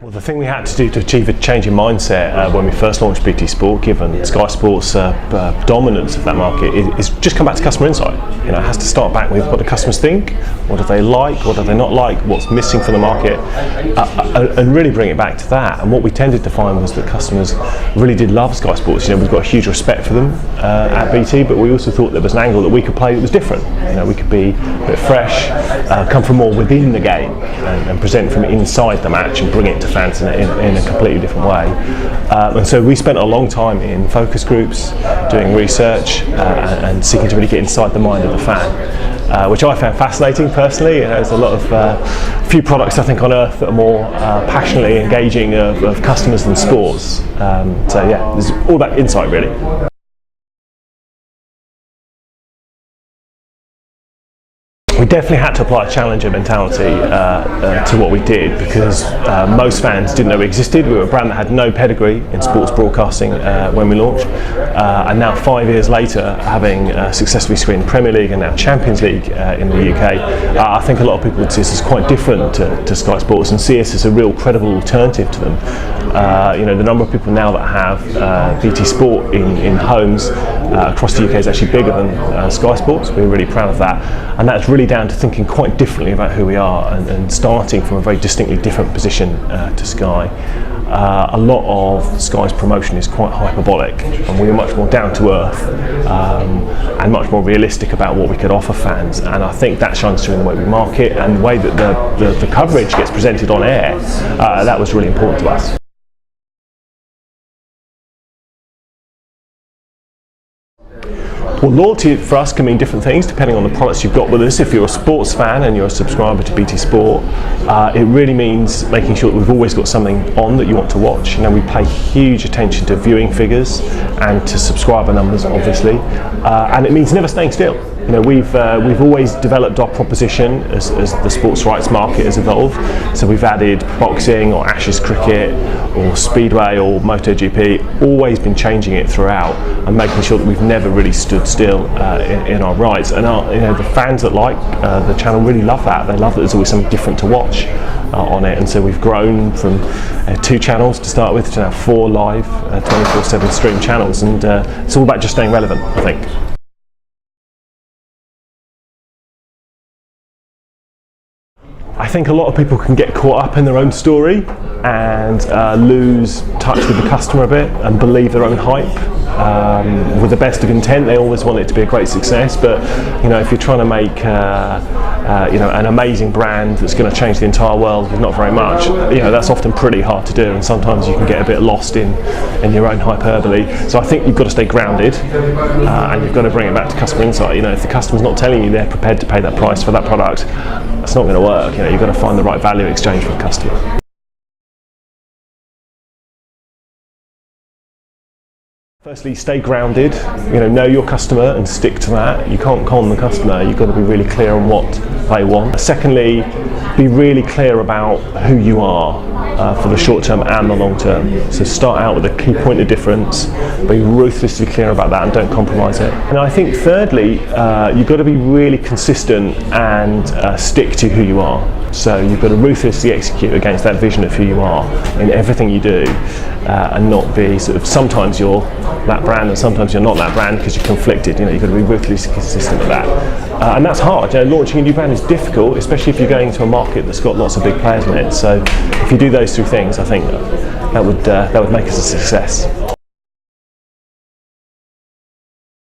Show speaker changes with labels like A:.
A: Well, the thing we had to do to achieve a change in mindset when we first launched BT Sport, given Sky Sports' dominance of that market, is just come back to customer insight. You know, it has to start back with what do customers think, what do they like, what do they not like, what's missing from the market, and really bring it back to that. And what we tended to find was that customers really did love Sky Sports. You know, we've got a huge respect for them at BT, but we also thought there was an angle that we could play that was different. You know, we could be a bit fresh, come from more within the game, and present from inside the match and bring it to fans in a completely different way. And so we spent a long time in focus groups, doing research and seeking to really get inside the mind of the fan, which I found fascinating personally. You know, there's a lot of few products I think on earth that are more passionately engaging of customers than sports. So yeah, it's all about insight really. We definitely had to apply a challenger mentality to what we did, because most fans didn't know we existed. We were a brand that had no pedigree in sports broadcasting when we launched, and now 5 years later, having successfully screened Premier League and now Champions League in the UK, I think a lot of people would see us as quite different to Sky Sports and see us as a real credible alternative to them. You know, the number of people now that have BT Sport in homes across the UK is actually bigger than Sky Sports. We're really proud of that, and that's really down to thinking quite differently about who we are and starting from a very distinctly different position to Sky. A lot of Sky's promotion is quite hyperbolic, and we are much more down to earth and much more realistic about what we could offer fans, and I think that shines through in the way we market and the way that the coverage gets presented on air. That was really important to us. Well, loyalty for us can mean different things depending on the products you've got with us. If you're a sports fan and you're a subscriber to BT Sport, it really means making sure that we've always got something on that you want to watch. You know, we pay huge attention to viewing figures and to subscriber numbers, obviously, and it means never staying still. You know, we've always developed our proposition as the sports rights market has evolved. So we've added boxing or Ashes cricket or Speedway or MotoGP, always been changing it throughout and making sure that we've never really stood still in our rights. And you know, the fans that like the channel really love that. They love that there's always something different to watch on it. And so we've grown from 2 channels to start with to now 4 live 24/7 stream channels, and it's all about just staying relevant, I think. I think a lot of people can get caught up in their own story and lose touch with the customer a bit and believe their own hype. With the best of intent, they always want it to be a great success, but you know, if you're trying to make you know, an amazing brand that's going to change the entire world with not very much, you know, that's often pretty hard to do, and sometimes you can get a bit lost in your own hyperbole. So I think you've got to stay grounded, and you've got to bring it back to customer insight. You know, if the customer's not telling you they're prepared to pay that price for that product, that's not going to work. You know, you've got to find the right value exchange for the customer. Firstly, stay grounded, you know your customer and stick to that. You can't con the customer, you've got to be really clear on what they want. Secondly, be really clear about who you are for the short term and the long term. So start out with a key point of difference, be ruthlessly clear about that and don't compromise it. And I think thirdly, you've got to be really consistent and stick to who you are. So you've got to ruthlessly execute against that vision of who you are in everything you do, and not be sort of, sometimes you're that brand and sometimes you're not that brand because you're conflicted. You know, you've got to be ruthlessly consistent with that, and that's hard. You know, launching a new brand is difficult, especially if you're going into a market that's got lots of big players in it. So if you do those 3 things, I think that would make us a success.